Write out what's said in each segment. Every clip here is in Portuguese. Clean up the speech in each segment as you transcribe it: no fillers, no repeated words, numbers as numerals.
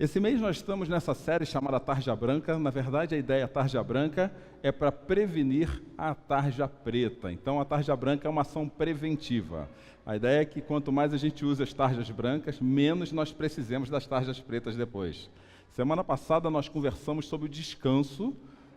Esse mês nós estamos nessa série chamada Tarja Branca. Na verdade, a ideia Tarja Branca é para prevenir a tarja preta. Então, a Tarja Branca é uma ação preventiva. A ideia é que quanto mais a gente usa as tarjas brancas, menos nós precisemos das tarjas pretas depois. Semana passada nós conversamos sobre o descanso.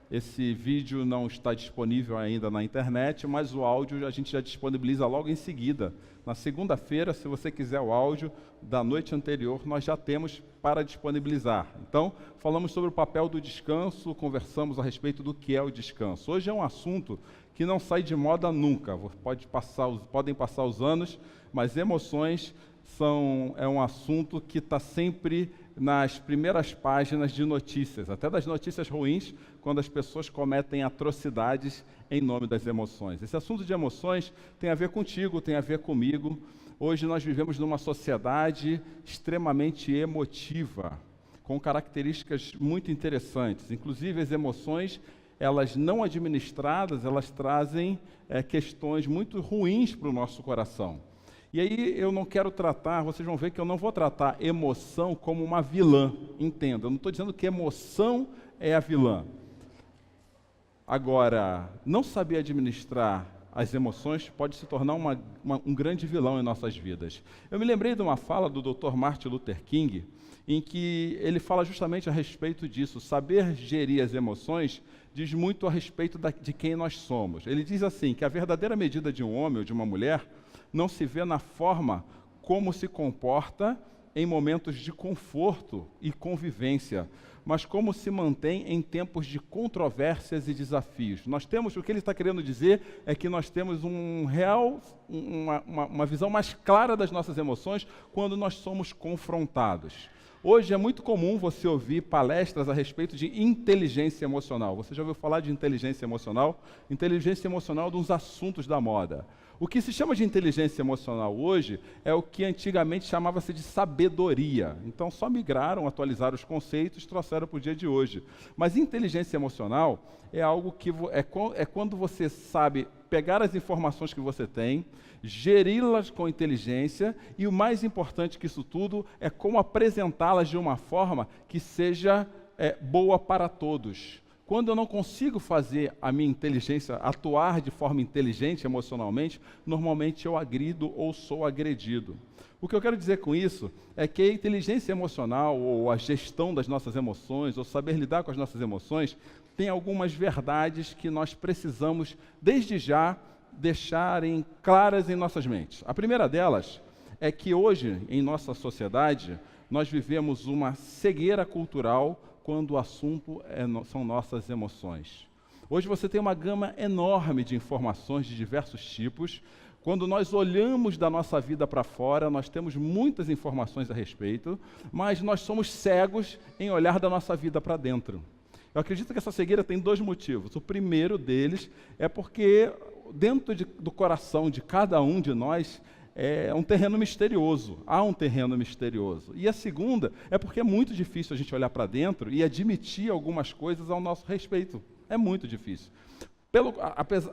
Esse vídeo não está disponível ainda na internet, mas o áudio a gente já disponibiliza logo em seguida. Na segunda-feira, se você quiser o áudio da noite anterior, nós já temos para disponibilizar. Então, falamos sobre o papel do descanso, conversamos a respeito do que é o descanso. Hoje é um assunto que não sai de moda nunca. Podem passar os anos, mas emoções é um assunto que está sempre nas primeiras páginas de notícias, até das notícias ruins, quando as pessoas cometem atrocidades em nome das emoções. Esse assunto de emoções tem a ver contigo, tem a ver comigo. Hoje nós vivemos numa sociedade extremamente emotiva, com características muito interessantes. Inclusive, as emoções, elas não administradas, elas trazem questões muito ruins para o nosso coração. E aí eu não quero tratar, vocês vão ver que eu não vou tratar emoção como uma vilã, entenda. Eu não estou dizendo que emoção é a vilã. Agora, não saber administrar as emoções pode se tornar um grande vilão em nossas vidas. Eu me lembrei de uma fala do Dr. Martin Luther King, em que ele fala justamente a respeito disso. Saber gerir as emoções diz muito a respeito de quem nós somos. Ele diz assim, que a verdadeira medida de um homem ou de uma mulher não se vê na forma como se comporta em momentos de conforto e convivência, mas como se mantém em tempos de controvérsias e desafios. O que ele está querendo dizer é que nós temos uma visão mais clara das nossas emoções quando nós somos confrontados. Hoje é muito comum você ouvir palestras a respeito de inteligência emocional. Você já ouviu falar de inteligência emocional? Inteligência emocional é um dos assuntos da moda. O que se chama de inteligência emocional hoje é o que antigamente chamava-se de sabedoria. Então, só migraram, atualizaram os conceitos, trouxeram para o dia de hoje. Mas inteligência emocional é algo que é quando você sabe pegar as informações que você tem, geri-las com inteligência e o mais importante que isso tudo é como apresentá-las de uma forma que seja boa para todos. Quando eu não consigo fazer a minha inteligência atuar de forma inteligente emocionalmente, normalmente eu agrido ou sou agredido. O que eu quero dizer com isso é que a inteligência emocional, ou a gestão das nossas emoções, ou saber lidar com as nossas emoções, tem algumas verdades que nós precisamos, desde já, deixarem claras em nossas mentes. A primeira delas é que hoje, em nossa sociedade, nós vivemos uma cegueira cultural quando o assunto são nossas emoções. Hoje você tem uma gama enorme de informações de diversos tipos. Quando nós olhamos da nossa vida para fora, nós temos muitas informações a respeito, mas nós somos cegos em olhar da nossa vida para dentro. Eu acredito que essa cegueira tem dois motivos. O primeiro deles é porque dentro do coração de cada um de nós é um terreno misterioso, há um terreno misterioso. E a segunda é porque é muito difícil a gente olhar para dentro e admitir algumas coisas ao nosso respeito. É muito difícil.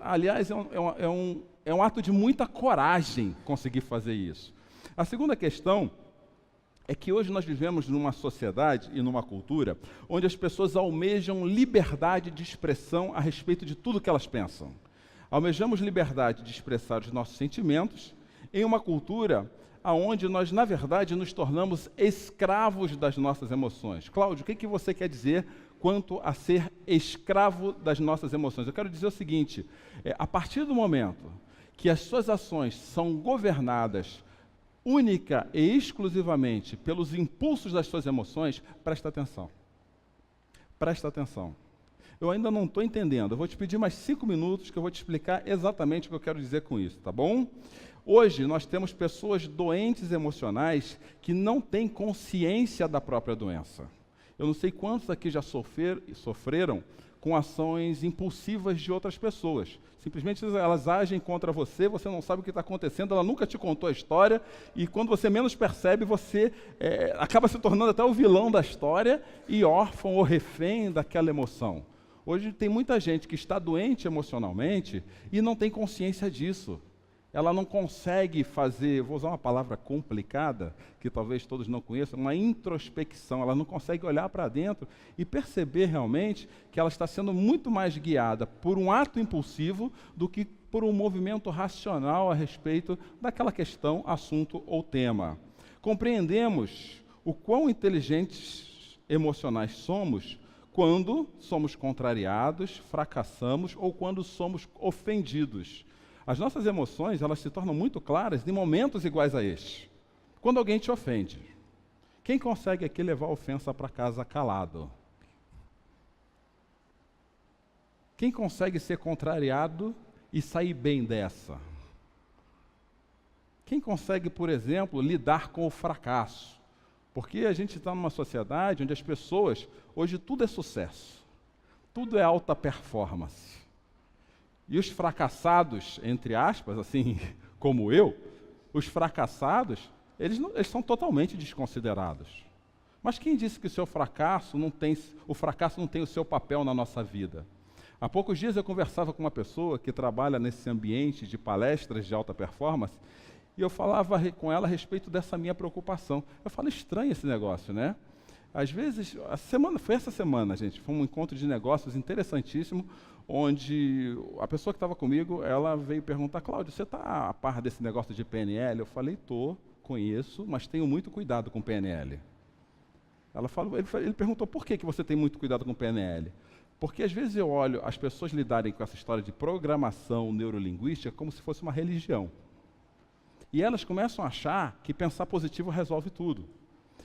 Aliás, é um ato de muita coragem conseguir fazer isso. A segunda questão é que hoje nós vivemos numa sociedade e numa cultura onde as pessoas almejam liberdade de expressão a respeito de tudo que elas pensam. Almejamos liberdade de expressar os nossos sentimentos em uma cultura onde nós, na verdade, nos tornamos escravos das nossas emoções. Cláudio, o que você quer dizer quanto a ser escravo das nossas emoções? Eu quero dizer o seguinte, a partir do momento que as suas ações são governadas única e exclusivamente pelos impulsos das suas emoções, presta atenção. Presta atenção. Eu ainda não estou entendendo. Eu vou te pedir mais 5 minutos que eu vou te explicar exatamente o que eu quero dizer com isso, tá bom? Hoje nós temos pessoas doentes emocionais que não têm consciência da própria doença. Eu não sei quantos aqui já sofreram com ações impulsivas de outras pessoas. Simplesmente elas agem contra você, você não sabe o que está acontecendo, ela nunca te contou a história, e quando você menos percebe, você acaba se tornando até o vilão da história e órfão ou refém daquela emoção. Hoje tem muita gente que está doente emocionalmente e não tem consciência disso. Ela não consegue fazer, vou usar uma palavra complicada, que talvez todos não conheçam, uma introspecção. Ela não consegue olhar para dentro e perceber realmente que ela está sendo muito mais guiada por um ato impulsivo do que por um movimento racional a respeito daquela questão, assunto ou tema. Compreendemos o quão inteligentes emocionais somos quando somos contrariados, fracassamos ou quando somos ofendidos. As nossas emoções, elas se tornam muito claras em momentos iguais a este. Quando alguém te ofende, quem consegue aqui levar a ofensa para casa calado? Quem consegue ser contrariado e sair bem dessa? Quem consegue, por exemplo, lidar com o fracasso? Porque a gente está numa sociedade onde as pessoas, hoje tudo é sucesso, tudo é alta performance. E os fracassados, entre aspas, assim como eu, os fracassados, eles são totalmente desconsiderados. Mas quem disse que o fracasso não tem o seu papel na nossa vida? Há poucos dias eu conversava com uma pessoa que trabalha nesse ambiente de palestras de alta performance, e eu falava com ela a respeito dessa minha preocupação. Eu falo, estranho esse negócio, né? Às vezes, foi essa semana, gente, foi um encontro de negócios interessantíssimo, onde a pessoa que estava comigo, ela veio perguntar, Cláudio, você está a par desse negócio de PNL? Eu falei, conheço, mas tenho muito cuidado com PNL. Ele perguntou, por que você tem muito cuidado com PNL? Porque às vezes eu olho as pessoas lidarem com essa história de programação neurolinguística como se fosse uma religião. E elas começam a achar que pensar positivo resolve tudo.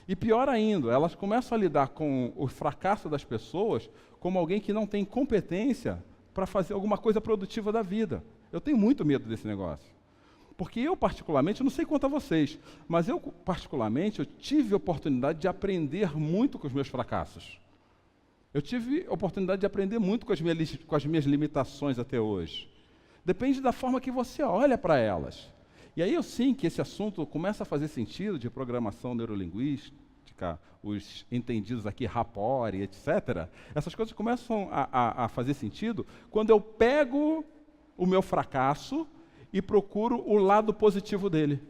E pior ainda, elas começam a lidar com o fracasso das pessoas como alguém que não tem competência para fazer alguma coisa produtiva da vida. Eu tenho muito medo desse negócio. Porque eu, particularmente, eu não sei quanto a vocês, mas eu, particularmente, eu tive a oportunidade de aprender muito com os meus fracassos. Eu tive a oportunidade de aprender muito com as minhas limitações até hoje. Depende da forma que você olha para elas. E aí eu sim que esse assunto começa a fazer sentido de programação neurolinguística, os entendidos aqui, rapport, etc. Essas coisas começam a fazer sentido quando eu pego o meu fracasso e procuro o lado positivo dele.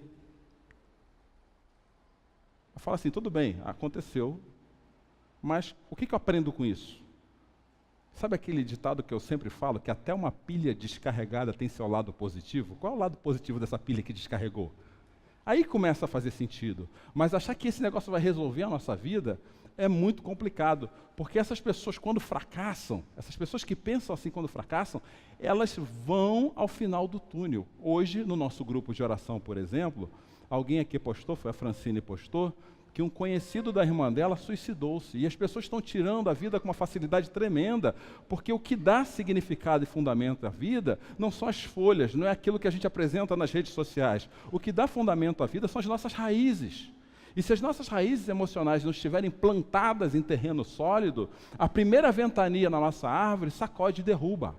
Eu falo assim, tudo bem, aconteceu, mas o que eu aprendo com isso? Sabe aquele ditado que eu sempre falo, que até uma pilha descarregada tem seu lado positivo? Qual é o lado positivo dessa pilha que descarregou? Aí começa a fazer sentido. Mas achar que esse negócio vai resolver a nossa vida é muito complicado. Porque essas pessoas, quando fracassam, essas pessoas que pensam assim quando fracassam, elas vão ao final do túnel. Hoje, no nosso grupo de oração, por exemplo, alguém aqui postou, foi a Francine postou, que um conhecido da irmã dela suicidou-se. E as pessoas estão tirando a vida com uma facilidade tremenda, porque o que dá significado e fundamento à vida não são as folhas, não é aquilo que a gente apresenta nas redes sociais. O que dá fundamento à vida são as nossas raízes. E se as nossas raízes emocionais não estiverem plantadas em terreno sólido, a primeira ventania na nossa árvore sacode e derruba.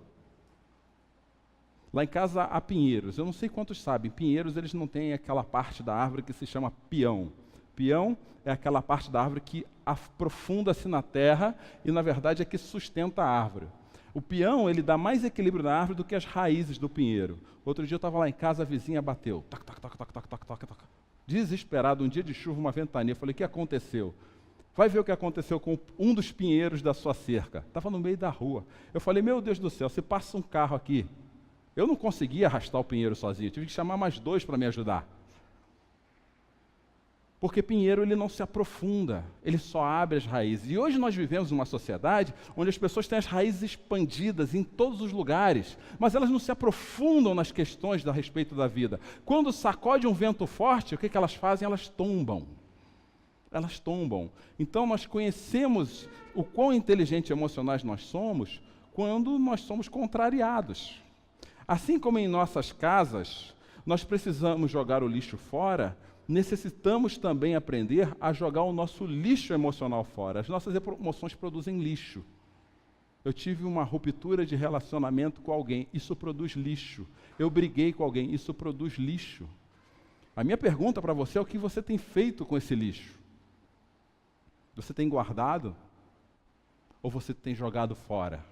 Lá em casa há pinheiros. Eu não sei quantos sabem, pinheiros eles não têm aquela parte da árvore que se chama pião. Pião é aquela parte da árvore que aprofunda-se na terra e, na verdade, é que sustenta a árvore. O pião, ele dá mais equilíbrio na árvore do que as raízes do pinheiro. Outro dia eu estava lá em casa, a vizinha bateu. Tac, tac, tac, tac, tac, tac, tac, tac. Desesperado, um dia de chuva, uma ventania. Eu falei, o que aconteceu? Vai ver o que aconteceu com um dos pinheiros da sua cerca. Estava no meio da rua. Eu falei, meu Deus do céu, se passa um carro aqui. Eu não conseguia arrastar o pinheiro sozinho, tive que chamar mais 2 para me ajudar. Porque pinheiro ele não se aprofunda, ele só abre as raízes. E hoje nós vivemos numa sociedade onde as pessoas têm as raízes expandidas em todos os lugares, mas elas não se aprofundam nas questões a respeito da vida. Quando sacode um vento forte, o que elas fazem? Elas tombam. Elas tombam. Então nós conhecemos o quão inteligentes emocionais nós somos quando nós somos contrariados. Assim como em nossas casas, nós precisamos jogar o lixo fora, necessitamos também aprender a jogar o nosso lixo emocional fora. As nossas emoções produzem lixo. Eu tive uma ruptura de relacionamento com alguém, isso produz lixo. Eu briguei com alguém, isso produz lixo. A minha pergunta para você é o que você tem feito com esse lixo? Você tem guardado? Ou você tem jogado fora?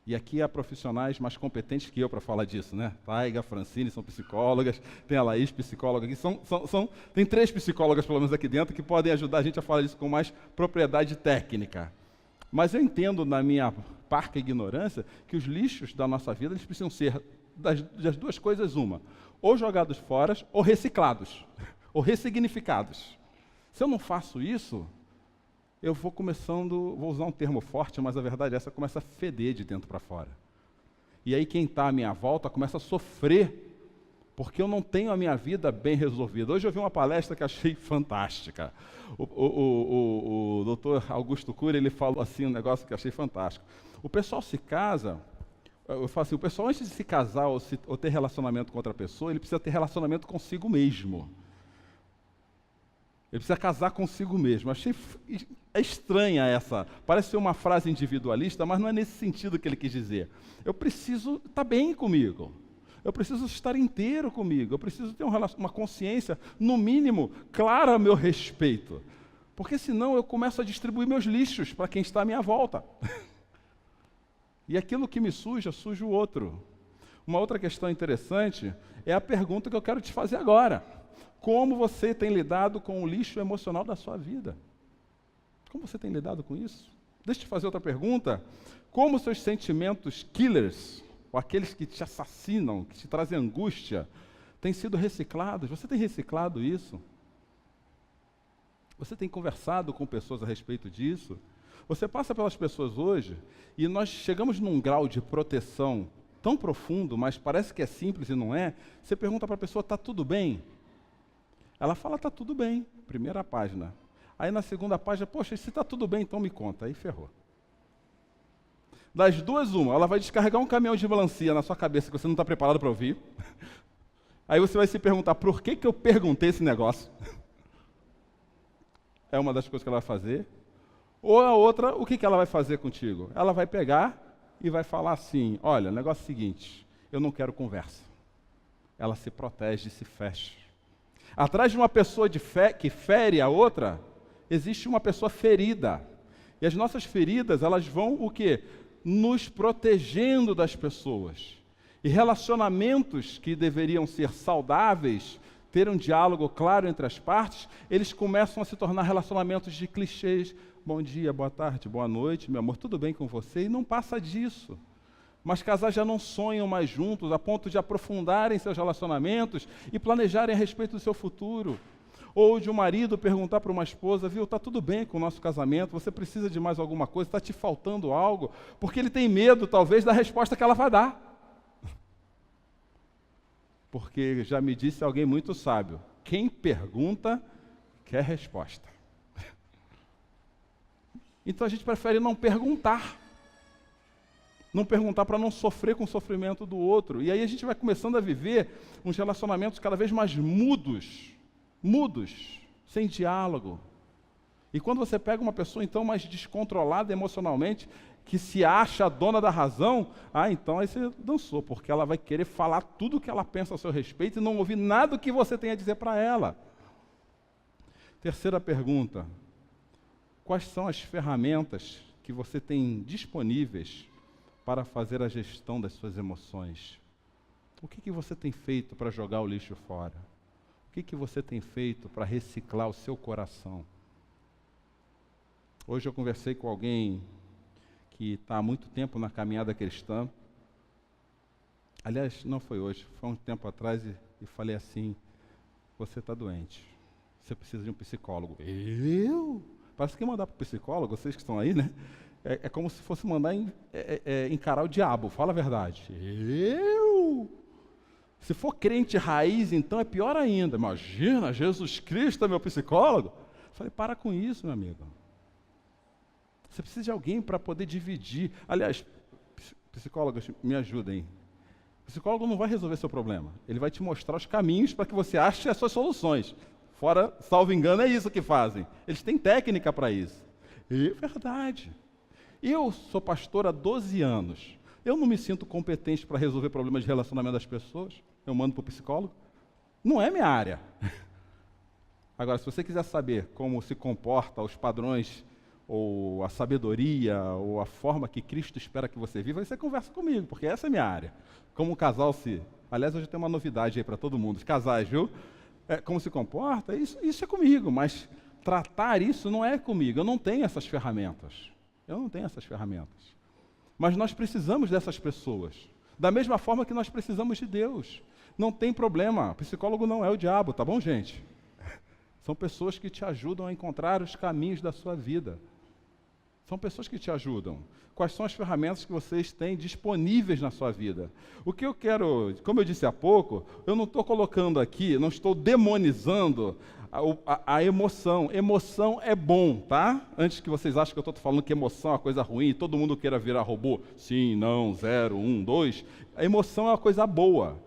E aqui há profissionais mais competentes que eu para falar disso, né? Taiga, Francine são psicólogas, tem a Laís, psicóloga aqui. Tem 3 psicólogas, pelo menos, aqui dentro, que podem ajudar a gente a falar isso com mais propriedade técnica. Mas eu entendo, na minha parca ignorância, que os lixos da nossa vida eles precisam ser das 2 coisas uma. Ou jogados fora, ou reciclados, ou ressignificados. Se eu não faço isso, eu vou usar um termo forte, mas a verdade é essa, começa a feder de dentro para fora. E aí quem está à minha volta começa a sofrer, porque eu não tenho a minha vida bem resolvida. Hoje eu vi uma palestra que achei fantástica. O doutor Augusto Cury, ele falou assim um negócio que eu achei fantástico. O pessoal se casa, eu falo assim, o pessoal antes de se casar ou ter relacionamento com outra pessoa, ele precisa ter relacionamento consigo mesmo. Ele precisa casar consigo mesmo. Achei estranha essa. Parece ser uma frase individualista, mas não é nesse sentido que ele quis dizer. Eu preciso estar bem comigo. Eu preciso estar inteiro comigo. Eu preciso ter uma consciência, no mínimo, clara a meu respeito. Porque senão eu começo a distribuir meus lixos para quem está à minha volta. E aquilo que me suja o outro. Uma outra questão interessante é a pergunta que eu quero te fazer agora. Como você tem lidado com o lixo emocional da sua vida? Como você tem lidado com isso? Deixa eu te fazer outra pergunta. Como seus sentimentos killers, ou aqueles que te assassinam, que te trazem angústia, têm sido reciclados? Você tem reciclado isso? Você tem conversado com pessoas a respeito disso? Você passa pelas pessoas hoje e nós chegamos num grau de proteção tão profundo, mas parece que é simples e não é. Você pergunta para a pessoa, está tudo bem? Ela fala, está tudo bem, primeira página. Aí na segunda página, poxa, se está tudo bem, então me conta. Aí ferrou. Das 2, uma, ela vai descarregar um caminhão de melancia na sua cabeça que você não está preparado para ouvir. Aí você vai se perguntar, por que eu perguntei esse negócio? É uma das coisas que ela vai fazer. Ou a outra, o que ela vai fazer contigo? Ela vai pegar e vai falar assim, olha, o negócio é o seguinte, eu não quero conversa. Ela se protege e se fecha. Atrás de uma pessoa que fere a outra, existe uma pessoa ferida. E as nossas feridas, elas vão o quê? Nos protegendo das pessoas. E relacionamentos que deveriam ser saudáveis, ter um diálogo claro entre as partes, eles começam a se tornar relacionamentos de clichês. Bom dia, boa tarde, boa noite, meu amor, tudo bem com você? E não passa disso. Mas casais já não sonham mais juntos, a ponto de aprofundarem seus relacionamentos e planejarem a respeito do seu futuro. Ou de um marido perguntar para uma esposa, viu, está tudo bem com o nosso casamento, você precisa de mais alguma coisa, está te faltando algo, porque ele tem medo, talvez, da resposta que ela vai dar. Porque já me disse alguém muito sábio, quem pergunta, quer resposta. Então a gente prefere não perguntar. Não perguntar para não sofrer com o sofrimento do outro. E aí a gente vai começando a viver uns relacionamentos cada vez mais mudos, sem diálogo. E quando você pega uma pessoa então mais descontrolada emocionalmente, que se acha a dona da razão, então aí você dançou, porque ela vai querer falar tudo o que ela pensa a seu respeito e não ouvir nada do que você tem a dizer para ela. Terceira pergunta, quais são as ferramentas que você tem disponíveis para fazer a gestão das suas emoções? O que você tem feito para jogar o lixo fora? O que você tem feito para reciclar o seu coração? Hoje eu conversei com alguém que está há muito tempo na caminhada cristã. Aliás, não foi hoje, foi um tempo atrás e falei assim, você está doente, você precisa de um psicólogo. Eu? Parece que mandar para o psicólogo, vocês que estão aí, né? É como se fosse mandar encarar o diabo, fala a verdade. Eu? Se for crente raiz, então é pior ainda. Imagina, Jesus Cristo é meu psicólogo. Falei, para com isso, meu amigo. Você precisa de alguém para poder dividir. Aliás, psicólogos, me ajudem. O psicólogo não vai resolver seu problema. Ele vai te mostrar os caminhos para que você ache as suas soluções. Fora, salvo engano, é isso que fazem. Eles têm técnica para isso. É verdade. Eu sou pastor há 12 anos. Eu não me sinto competente para resolver problemas de relacionamento das pessoas. Eu mando para o psicólogo. Não é minha área. Agora, se você quiser saber como se comporta os padrões ou a sabedoria, ou a forma que Cristo espera que você viva, aí você conversa comigo, porque essa é a minha área. Como um casal se... Aliás, hoje tem uma novidade aí para todo mundo. Os casais, viu? Como se comporta, isso é comigo, mas tratar isso não é comigo. Eu não tenho essas ferramentas. Mas nós precisamos dessas pessoas. Da mesma forma que nós precisamos de Deus. Não tem problema. Psicólogo não é o diabo, tá bom, gente? São pessoas que te ajudam a encontrar os caminhos da sua vida. São pessoas que te ajudam. Quais são as ferramentas que vocês têm disponíveis na sua vida? O que eu quero, como eu disse há pouco, eu não estou colocando aqui, não estou demonizando a emoção. Emoção é bom, tá? Antes que vocês achem que eu estou falando que emoção é uma coisa ruim, todo mundo queira virar robô. Sim, não, 0, 1, 2. A emoção é uma coisa boa.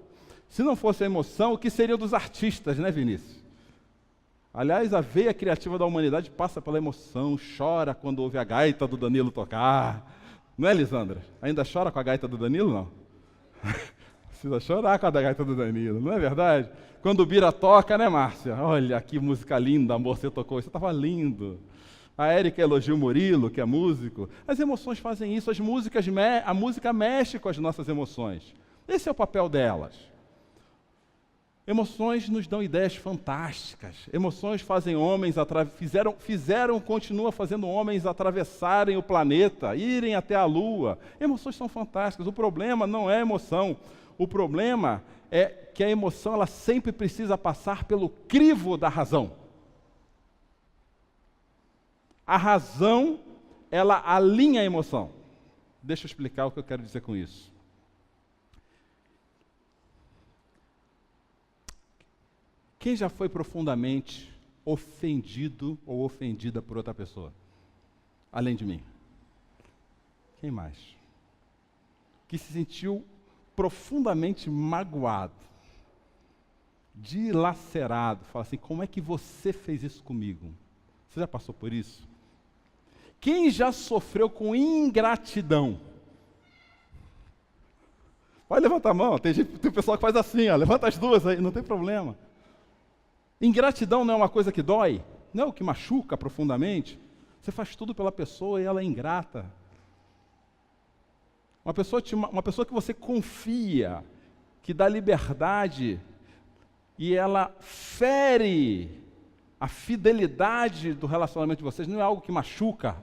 Se não fosse a emoção, o que seria dos artistas, né, Vinícius? Aliás, a veia criativa da humanidade passa pela emoção, chora quando ouve a gaita do Danilo tocar. Não é, Lisandra? Ainda chora com a gaita do Danilo, não? Precisa chorar com a gaita do Danilo, não é verdade? Quando o Bira toca, né, Márcia? Olha, que música linda, amor, você tocou, isso estava lindo. A Érica elogia o Murilo, que é músico. As emoções fazem isso, a música mexe com as nossas emoções. Esse é o papel delas. Emoções nos dão ideias fantásticas. Emoções fazem homens, continuam fazendo homens atravessarem o planeta, irem até a Lua. Emoções são fantásticas. O problema não é a emoção. O problema é que a emoção ela sempre precisa passar pelo crivo da razão. A razão, ela alinha a emoção. Deixa eu explicar o que eu quero dizer com isso. Quem já foi profundamente ofendido ou ofendida por outra pessoa? Além de mim. Quem mais? Que se sentiu profundamente magoado, dilacerado. Fala assim, como é que você fez isso comigo? Você já passou por isso? Quem já sofreu com ingratidão? Pode levantar a mão, tem pessoal que faz assim, ó, levanta as duas aí, não tem problema. Ingratidão não é uma coisa que dói, não é o que machuca profundamente. Você faz tudo pela pessoa e ela é ingrata. Uma pessoa que você confia, que dá liberdade, e ela fere a fidelidade do relacionamento de vocês, não é algo que machuca.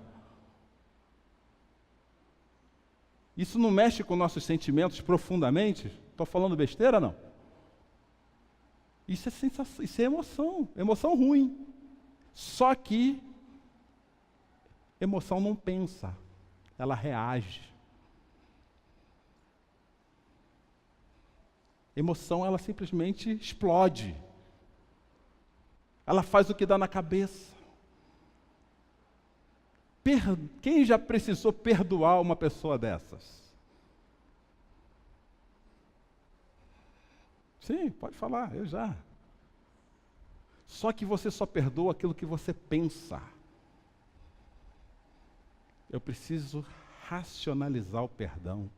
Isso não mexe com nossos sentimentos profundamente? Estou falando besteira, não? Isso é sensação, isso é emoção ruim. Só que emoção não pensa, ela reage. Emoção, ela simplesmente explode. Ela faz o que dá na cabeça. Quem já precisou perdoar uma pessoa dessas? Sim, pode falar, eu já. Só que você só perdoa aquilo que você pensa. Eu preciso racionalizar o perdão.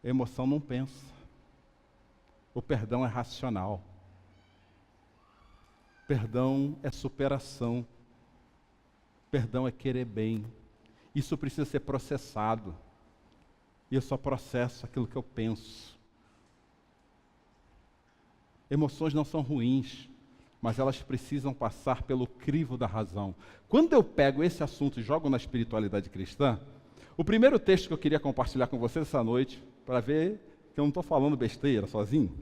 A emoção não pensa. O perdão é racional. Perdão é superação. Perdão é querer bem. Isso precisa ser processado. E eu só processo aquilo que eu penso. Emoções não são ruins, mas elas precisam passar pelo crivo da razão. Quando eu pego esse assunto e jogo na espiritualidade cristã, o primeiro texto que eu queria compartilhar com vocês essa noite, para ver que eu não estou falando besteira sozinho,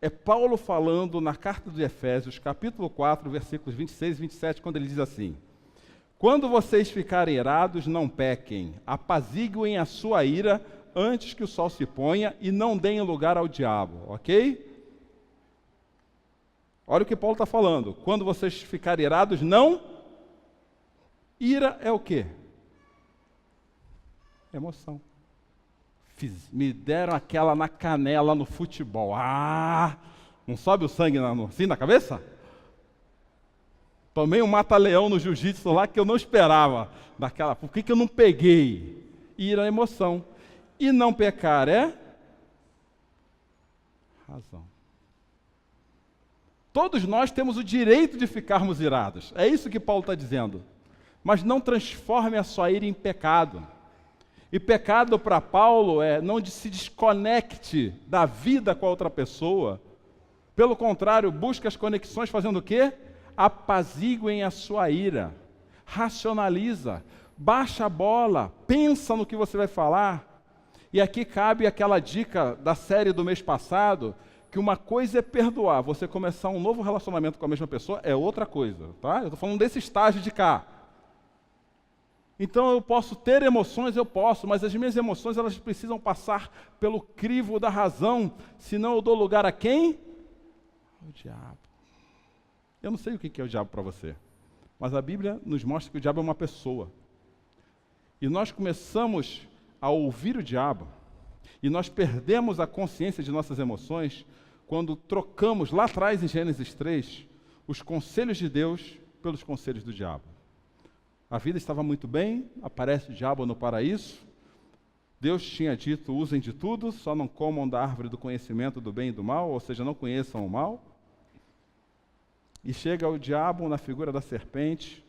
é Paulo falando na carta de Efésios, capítulo 4, versículos 26 e 27, quando ele diz assim: quando vocês ficarem irados, não pequem, apaziguem a sua ira antes que o sol se ponha e não deem lugar ao diabo, ok? Olha o que Paulo está falando. Quando vocês ficarem irados, não... Ira é o quê? Emoção. Me deram aquela na canela no futebol. Ah! Não sobe o sangue assim na cabeça? Tomei um mata-leão no jiu-jitsu lá que eu não esperava. Por que eu não peguei? Ira é emoção. E não pecar é? Razão. Todos nós temos o direito de ficarmos irados. É isso que Paulo está dizendo. Mas não transforme a sua ira em pecado. E pecado para Paulo é não se desconecte da vida com a outra pessoa. Pelo contrário, busque as conexões fazendo o quê? Apaziguem a sua ira. Racionaliza. Baixa a bola. Pensa no que você vai falar. E aqui cabe aquela dica da série do mês passado, que uma coisa é perdoar. Você começar um novo relacionamento com a mesma pessoa é outra coisa, tá? Eu estou falando desse estágio de cá. Então eu posso ter emoções, eu posso, mas as minhas emoções elas precisam passar pelo crivo da razão, senão eu dou lugar a quem? Ao diabo. Eu não sei o que é o diabo para você, mas a Bíblia nos mostra que o diabo é uma pessoa. E nós começamos a ouvir o diabo, e nós perdemos a consciência de nossas emoções quando trocamos lá atrás em Gênesis 3 os conselhos de Deus pelos conselhos do diabo. A vida estava muito bem, aparece o diabo no paraíso. Deus tinha dito, usem de tudo, só não comam da árvore do conhecimento do bem e do mal, ou seja, não conheçam o mal. E chega o diabo na figura da serpente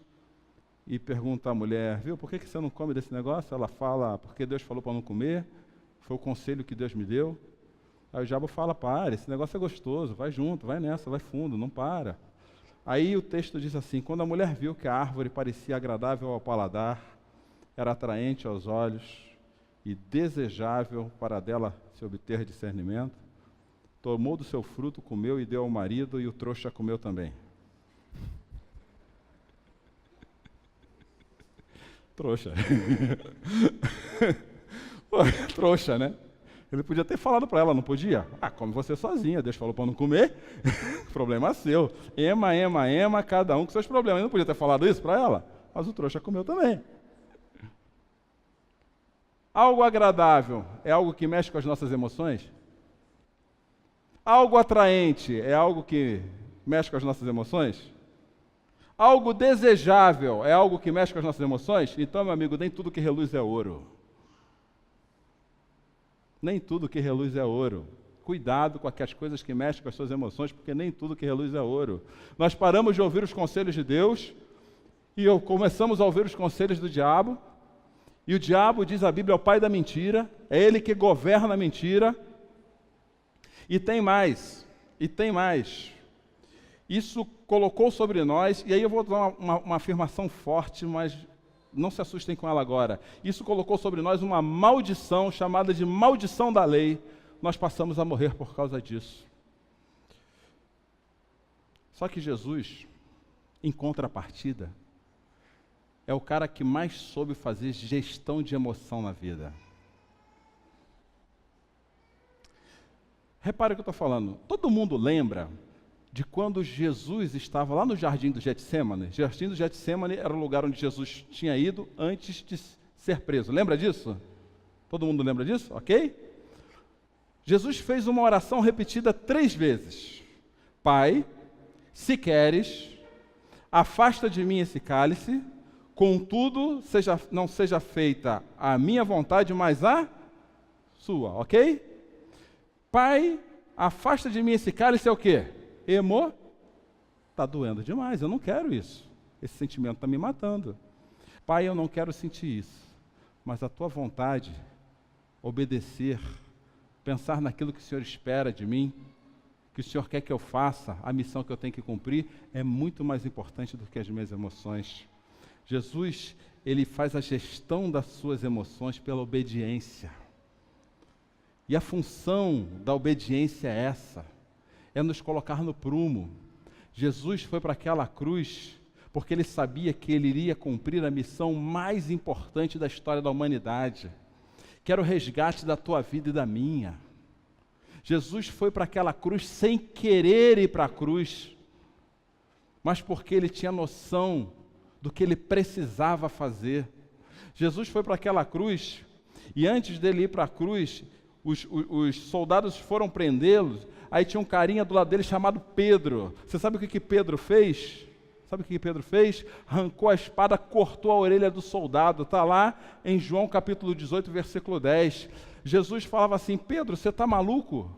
e pergunta à mulher, viu, por que você não come desse negócio? Ela fala, porque Deus falou para não comer, foi o conselho que Deus me deu. Aí o diabo fala, para, esse negócio é gostoso, vai junto, vai nessa, vai fundo, não para. Aí o texto diz assim, quando a mulher viu que a árvore parecia agradável ao paladar, era atraente aos olhos e desejável para dela se obter discernimento, tomou do seu fruto, comeu e deu ao marido, e o trouxa comeu também. Trouxa. Pô, trouxa, né? Ele podia ter falado para ela, não podia? Ah, come você sozinha, Deus falou para não comer, problema seu. Ema, cada um com seus problemas. Ele não podia ter falado isso para ela? Mas o trouxa comeu também. Algo agradável é algo que mexe com as nossas emoções? Algo atraente é algo que mexe com as nossas emoções? Algo desejável é algo que mexe com as nossas emoções? Então, meu amigo, nem tudo que reluz é ouro. Nem tudo que reluz é ouro. Cuidado com aquelas coisas que mexem com as suas emoções, porque nem tudo que reluz é ouro. Nós paramos de ouvir os conselhos de Deus e começamos a ouvir os conselhos do diabo. E o diabo, diz a Bíblia, é o pai da mentira. É ele que governa a mentira. E tem mais. Isso colocou sobre nós, e aí eu vou dar uma afirmação forte, mas não se assustem com ela agora. Isso colocou sobre nós uma maldição, chamada de maldição da lei. Nós passamos a morrer por causa disso. Só que Jesus, em contrapartida, é o cara que mais soube fazer gestão de emoção na vida. Repare o que eu estou falando. Todo mundo lembra de quando Jesus estava lá no Jardim do Getsêmani. O Jardim do Getsêmani era o lugar onde Jesus tinha ido antes de ser preso. Lembra disso? Todo mundo lembra disso? Ok? Jesus fez uma oração repetida 3 vezes. Pai, se queres, afasta de mim esse cálice, contudo, não seja feita a minha vontade, mas a sua. Ok? Pai, afasta de mim esse cálice é o quê? Está doendo demais, eu não quero isso. Esse sentimento está me matando. Pai, eu não quero sentir isso. Mas a tua vontade, obedecer, pensar naquilo que o Senhor espera de mim, que o Senhor quer que eu faça, a missão que eu tenho que cumprir, é muito mais importante do que as minhas emoções. Jesus, ele faz a gestão das suas emoções pela obediência. E a função da obediência é essa. É nos colocar no prumo. Jesus foi para aquela cruz porque ele sabia que ele iria cumprir a missão mais importante da história da humanidade, que era o resgate da tua vida e da minha. Jesus foi para aquela cruz sem querer ir para a cruz, mas porque ele tinha noção do que ele precisava fazer. Jesus foi para aquela cruz e antes dele ir para a cruz, os soldados foram prendê-los. Aí tinha um carinha do lado dele chamado Pedro. Você sabe o que Pedro fez? Arrancou a espada, cortou a orelha do soldado. Está lá em João capítulo 18, versículo 10. Jesus falava assim, Pedro, você está maluco?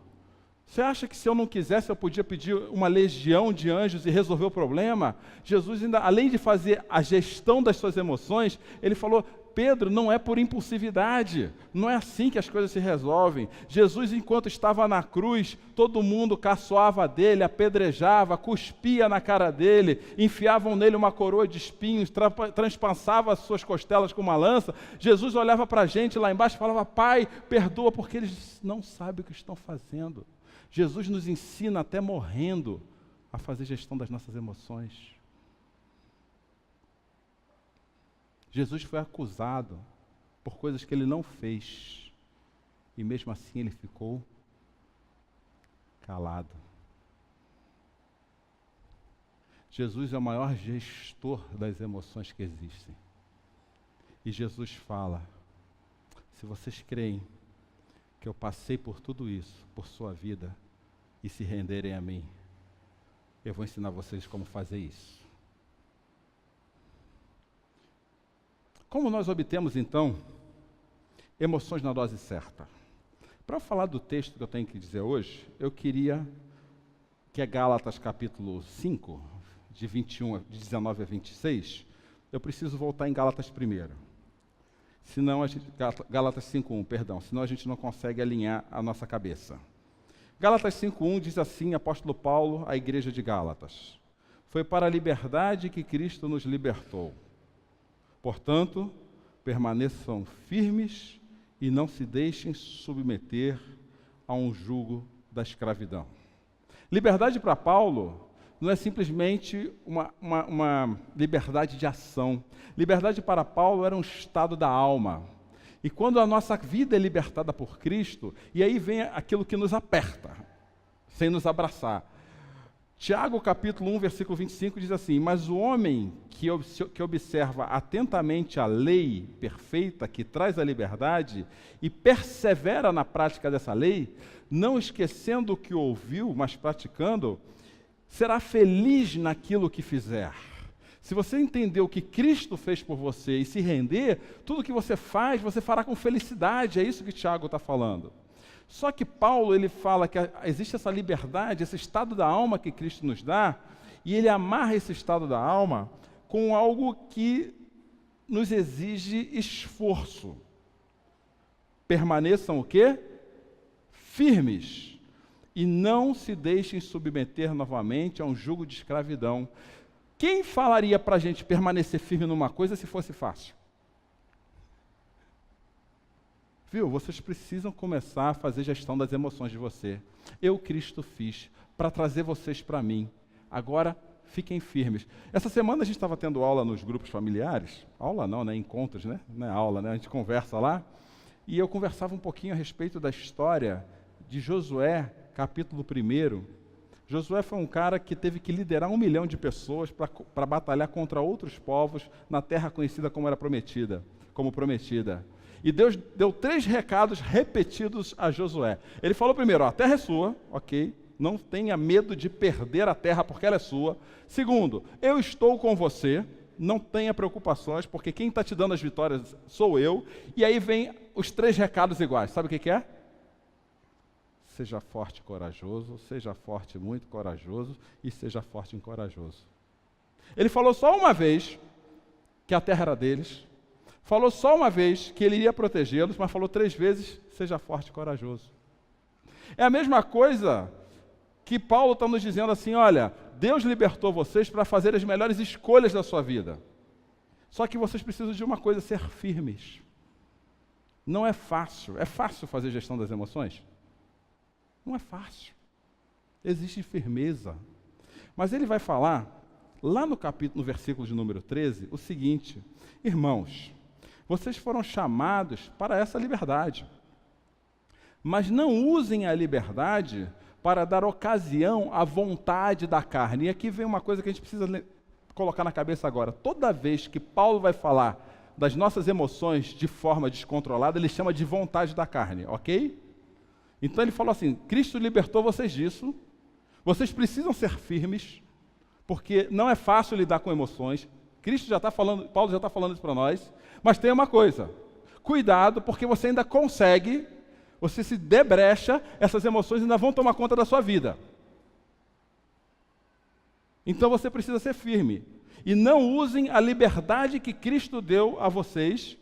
Você acha que se eu não quisesse, eu podia pedir uma legião de anjos e resolver o problema? Jesus, ainda, além de fazer a gestão das suas emoções, ele falou: Pedro, não é por impulsividade, não é assim que as coisas se resolvem. Jesus, enquanto estava na cruz, todo mundo caçoava dele, apedrejava, cuspia na cara dele, enfiavam nele uma coroa de espinhos, transpassava as suas costelas com uma lança. Jesus olhava para a gente lá embaixo e falava: Pai, perdoa, porque eles não sabem o que estão fazendo. Jesus nos ensina até morrendo a fazer gestão das nossas emoções. Jesus foi acusado por coisas que ele não fez, e mesmo assim ele ficou calado. Jesus é o maior gestor das emoções que existem. E Jesus fala: se vocês creem que eu passei por tudo isso, por sua vida, e se renderem a mim, eu vou ensinar vocês como fazer isso. Como nós obtemos, então, emoções na dose certa? Para falar do texto que eu tenho que dizer hoje, eu queria que é Gálatas capítulo 5, de 19 a 26, eu preciso voltar em Gálatas primeiro. Senão Gálatas 5:1, perdão, senão a gente não consegue alinhar a nossa cabeça. Gálatas 5:1 diz assim, apóstolo Paulo, à igreja de Gálatas: foi para a liberdade que Cristo nos libertou. Portanto, permaneçam firmes e não se deixem submeter a um jugo da escravidão. Liberdade para Paulo não é simplesmente uma liberdade de ação. Liberdade para Paulo era um estado da alma. E quando a nossa vida é libertada por Cristo, e aí vem aquilo que nos aperta, sem nos abraçar. Tiago, capítulo 1, versículo 25, diz assim: mas o homem que observa atentamente a lei perfeita que traz a liberdade e persevera na prática dessa lei, não esquecendo o que ouviu, mas praticando, será feliz naquilo que fizer. Se você entender o que Cristo fez por você e se render, tudo que você faz, você fará com felicidade. É isso que Tiago está falando. Só que Paulo, ele fala que existe essa liberdade, esse estado da alma que Cristo nos dá, e ele amarra esse estado da alma com algo que nos exige esforço. Permaneçam o quê? Firmes. E não se deixem submeter novamente a um jugo de escravidão. Quem falaria para a gente permanecer firme numa coisa se fosse fácil? Viu? Vocês precisam começar a fazer gestão das emoções de você. Eu, Cristo, fiz para trazer vocês para mim. Agora, fiquem firmes. Essa semana a gente estava tendo aula nos grupos familiares. Aula não, né? Encontros, né? Não é aula, né? A gente conversa lá. E eu conversava um pouquinho a respeito da história de Josué, capítulo 1. Josué foi um cara que teve que liderar 1 milhão de pessoas para batalhar contra outros povos na terra conhecida como prometida. E Deus deu 3 recados repetidos a Josué. Ele falou primeiro: a terra é sua, ok, não tenha medo de perder a terra porque ela é sua. Segundo, eu estou com você, não tenha preocupações, porque quem está te dando as vitórias sou eu. E aí vem os 3 recados iguais, sabe o que é? Seja forte e corajoso, seja forte e muito corajoso, e seja forte e corajoso. Ele falou só uma vez que a terra era deles, falou só uma vez que ele iria protegê-los, mas falou 3 vezes: seja forte e corajoso. É a mesma coisa que Paulo está nos dizendo assim: olha, Deus libertou vocês para fazer as melhores escolhas da sua vida. Só que vocês precisam de uma coisa: ser firmes. Não é fácil. É fácil fazer gestão das emoções? Não é fácil. Existe firmeza. Mas ele vai falar, lá no versículo de número 13, o seguinte: irmãos, vocês foram chamados para essa liberdade, mas não usem a liberdade para dar ocasião à vontade da carne. E aqui vem uma coisa que a gente precisa colocar na cabeça agora. Toda vez que Paulo vai falar das nossas emoções de forma descontrolada, ele chama de vontade da carne, ok? Então ele falou assim: Cristo libertou vocês disso, vocês precisam ser firmes, porque não é fácil lidar com emoções. Cristo já está falando, Paulo já está falando isso para nós, mas tem uma coisa: cuidado, porque você ainda consegue você se debrecha, essas emoções ainda vão tomar conta da sua vida. Então você precisa ser firme. E não usem a liberdade que Cristo deu a vocês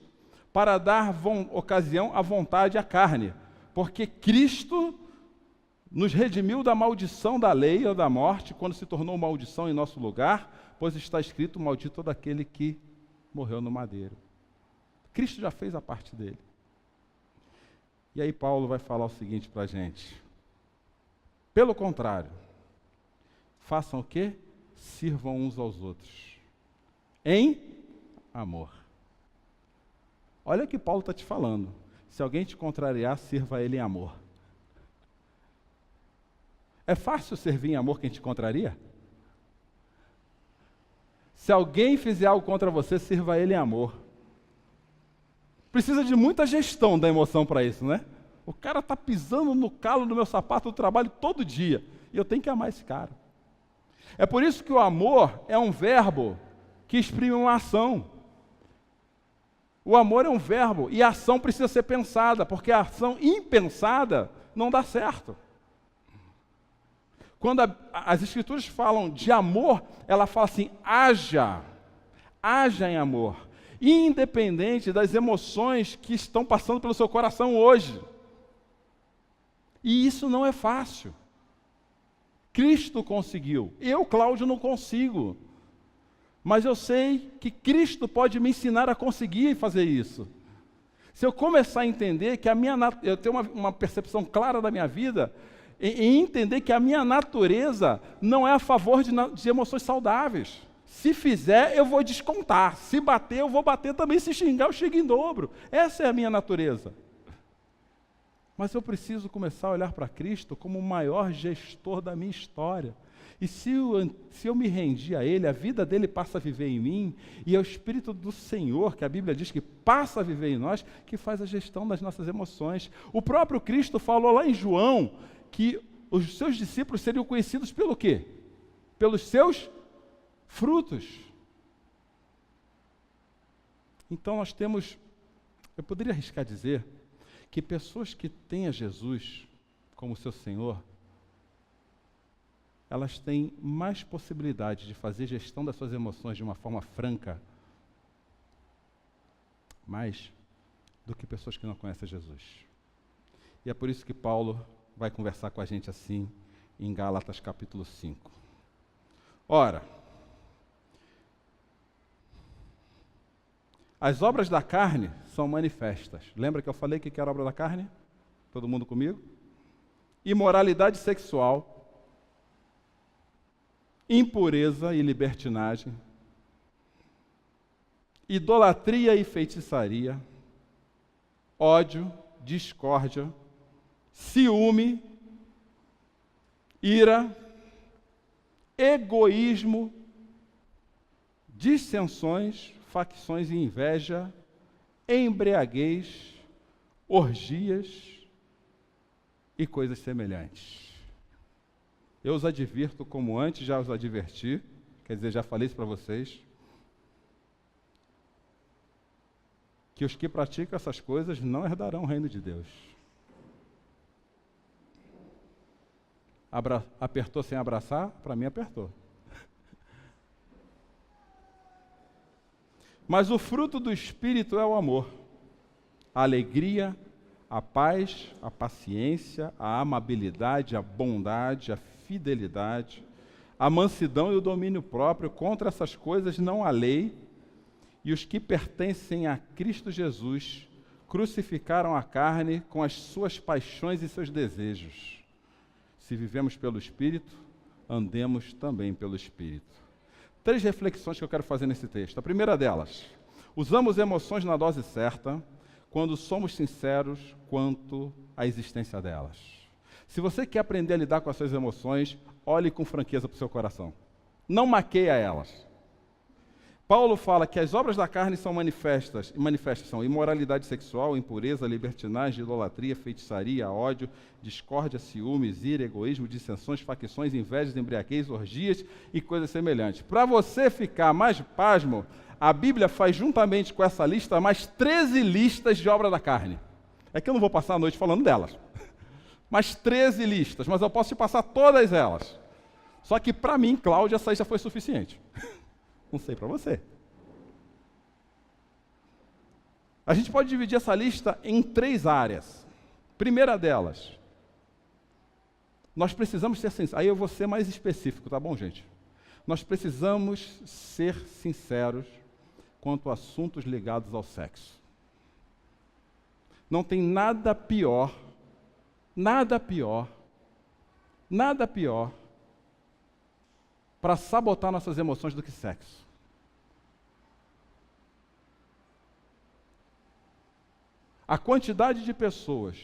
para dar ocasião à vontade à carne. Porque Cristo nos redimiu da maldição da lei ou da morte, quando se tornou maldição em nosso lugar, pois está escrito, maldito todo aquele que morreu no madeiro. Cristo já fez a parte dele. E aí Paulo vai falar o seguinte para a gente. Pelo contrário, façam o quê? Sirvam uns aos outros. Em amor. Olha o que Paulo está te falando. Se alguém te contrariar, sirva ele em amor. É fácil servir em amor quem te contraria? Se alguém fizer algo contra você, sirva ele em amor. Precisa de muita gestão da emoção para isso, né? O cara está pisando no calo do meu sapato do trabalho todo dia. E eu tenho que amar esse cara. É por isso que o amor é um verbo que exprime uma ação. O amor é um verbo e a ação precisa ser pensada, porque a ação impensada não dá certo. Quando as Escrituras falam de amor, ela fala assim, haja em amor, independente das emoções que estão passando pelo seu coração hoje. E isso não é fácil. Cristo conseguiu. Eu, Cláudio, não consigo. Mas eu sei que Cristo pode me ensinar a conseguir fazer isso. Se eu começar a entender que eu tenho uma percepção clara da minha vida, e entender que a minha natureza não é a favor de emoções saudáveis. Se fizer, eu vou descontar. Se bater, eu vou bater também. Se xingar, eu xingo em dobro. Essa é a minha natureza. Mas eu preciso começar a olhar para Cristo como o maior gestor da minha história. E se eu me rendi a Ele, a vida dele passa a viver em mim, e é o Espírito do Senhor, que a Bíblia diz que passa a viver em nós, que faz a gestão das nossas emoções. O próprio Cristo falou lá em João que os seus discípulos seriam conhecidos pelo quê? Pelos seus frutos. Então nós temos, eu poderia arriscar dizer, que pessoas que têm a Jesus como seu Senhor, elas têm mais possibilidade de fazer gestão das suas emoções de uma forma franca, mais do que pessoas que não conhecem Jesus. E é por isso que Paulo vai conversar com a gente assim, em Gálatas capítulo 5. Ora, as obras da carne são manifestas. Lembra que eu falei que era obra da carne? Todo mundo comigo? Imoralidade sexual, impureza e libertinagem, idolatria e feitiçaria, ódio, discórdia, ciúme, ira, egoísmo, dissensões, facções e inveja, embriaguez, orgias e coisas semelhantes. Eu os advirto como antes já os adverti, quer dizer, já falei isso para vocês, que os que praticam essas coisas não herdarão o reino de Deus. Apertou sem abraçar? Para mim apertou. Mas o fruto do Espírito é o amor, a alegria, a paz, a paciência, a amabilidade, a bondade, a fidelidade, a mansidão e o domínio próprio. Contra essas coisas não há lei, e os que pertencem a Cristo Jesus crucificaram a carne com as suas paixões e seus desejos. Se vivemos pelo Espírito, andemos também pelo Espírito. 3 reflexões que eu quero fazer nesse texto. A primeira delas, usamos emoções na dose certa quando somos sinceros quanto à existência delas. Se você quer aprender a lidar com as suas emoções, olhe com franqueza para o seu coração. Não maqueia elas. Paulo fala que as obras da carne são manifestas são imoralidade sexual, impureza, libertinagem, idolatria, feitiçaria, ódio, discórdia, ciúmes, ira, egoísmo, dissensões, facções, invejas, embriaguez, orgias e coisas semelhantes. Para você ficar mais pasmo, a Bíblia faz juntamente com essa lista mais 13 listas de obra da carne. É que eu não vou passar a noite falando delas. Mas 13 listas, mas eu posso te passar todas elas. Só que para mim, Cláudia, essa aí já foi suficiente. Não sei para você. A gente pode dividir essa lista em 3 áreas. Primeira delas, nós precisamos ser sinceros. Aí eu vou ser mais específico, tá bom, gente? Nós precisamos ser sinceros quanto a assuntos ligados ao sexo. Não tem nada pior para sabotar nossas emoções do que sexo. A quantidade de pessoas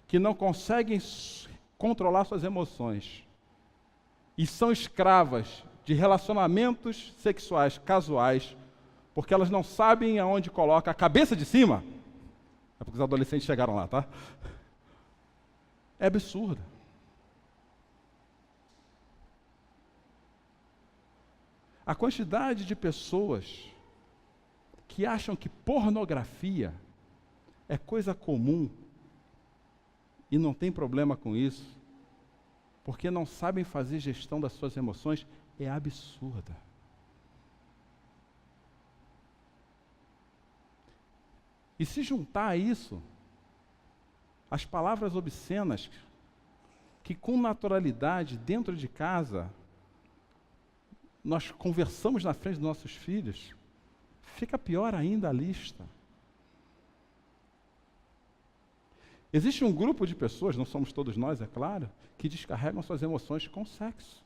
que não conseguem controlar suas emoções e são escravas de relacionamentos sexuais casuais, porque elas não sabem aonde coloca a cabeça de cima. É porque os adolescentes chegaram lá, tá? É absurda. A quantidade de pessoas que acham que pornografia é coisa comum e não tem problema com isso, porque não sabem fazer gestão das suas emoções, é absurda. E se juntar a isso, as palavras obscenas, que com naturalidade, dentro de casa, nós conversamos na frente dos nossos filhos, fica pior ainda a lista. Existe um grupo de pessoas, não somos todos nós, é claro, que descarregam suas emoções com sexo.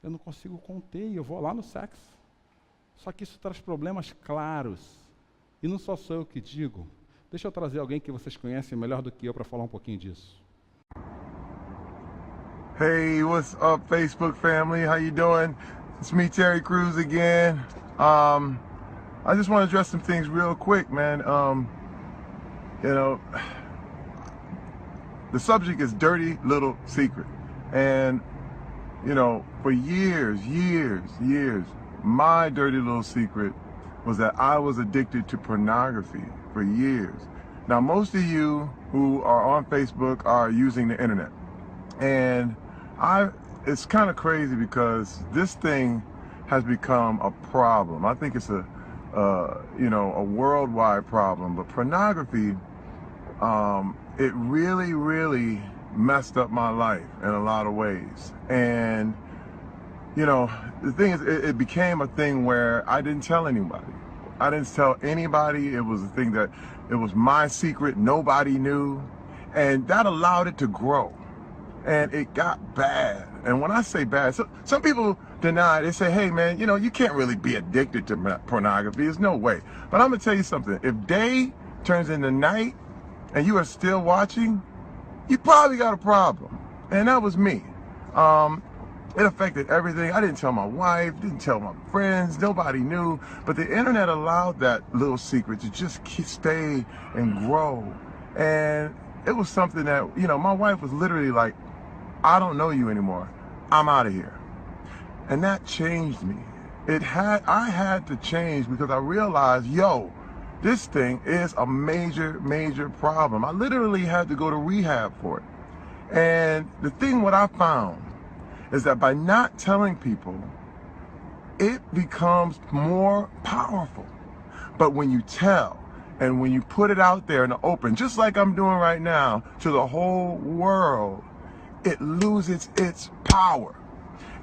Eu não consigo conter, eu vou lá no sexo. Só que isso traz problemas claros. E não só sou eu que digo. Deixa eu trazer alguém que vocês conhecem melhor do que eu para falar um pouquinho disso. Hey, what's up, Facebook family? How you doing? It's me, Terry Crews again. I just want to address some things real quick, man. You know, the subject is dirty little secret. And, you know, for years, my dirty little secret was that I was addicted to pornography for years. Now, most of you who are on Facebook are using the internet. And it's kind of crazy because this thing has become a problem. I think it's a worldwide problem. But pornography, it really messed up my life in a lot of ways. And, you know, the thing is, it became a thing where I didn't tell anybody. I didn't tell anybody. It was a thing that it was my secret. Nobody knew. And that allowed it to grow. And it got bad. And when I say bad, some people deny. They say, hey, man, you know, you can't really be addicted to pornography. There's no way. But I'm going to tell you something. If day turns into night and you are still watching, you probably got a problem. And that was me. It affected everything. I didn't tell my wife, didn't tell my friends, nobody knew. But the internet allowed that little secret to just stay and grow. And it was something that, you know, my wife was literally like, I don't know you anymore. I'm out of here. And that changed me. I had to change because I realized, yo, this thing is a major problem. I literally had to go to rehab for it. And the thing what I found is that by not telling people, it becomes more powerful. But when you tell, and when you put it out there in the open, just like I'm doing right now, to the whole world, it loses its power.